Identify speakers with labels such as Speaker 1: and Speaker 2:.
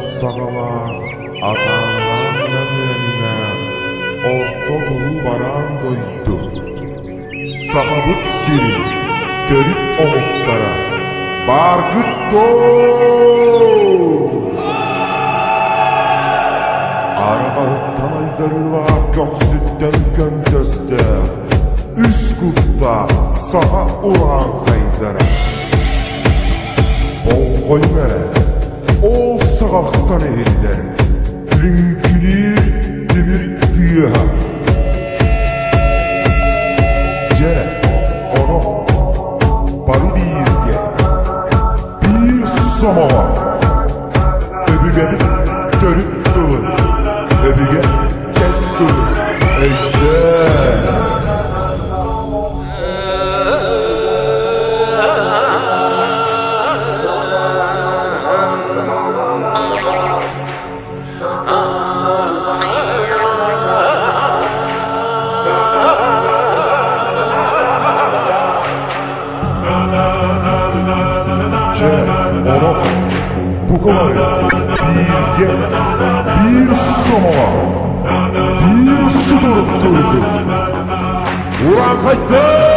Speaker 1: sağalar atanlarla müenler orta dolu varan doydu. Sababıt siri görüp omuklara bargıtto. Arağıttan aydarıva göksütten göndözde üst kutta sağa uğran kaydara. Boğay mere ol sağaktan ehiller linkini demir tüyeha. Cere onu barı bir yerge bir somava öbüge dönüp dolu öbüge kes dolu eyde. Onu bu konuyu bir gel, bir somava, bir su durup durdu. Ulan kaydı!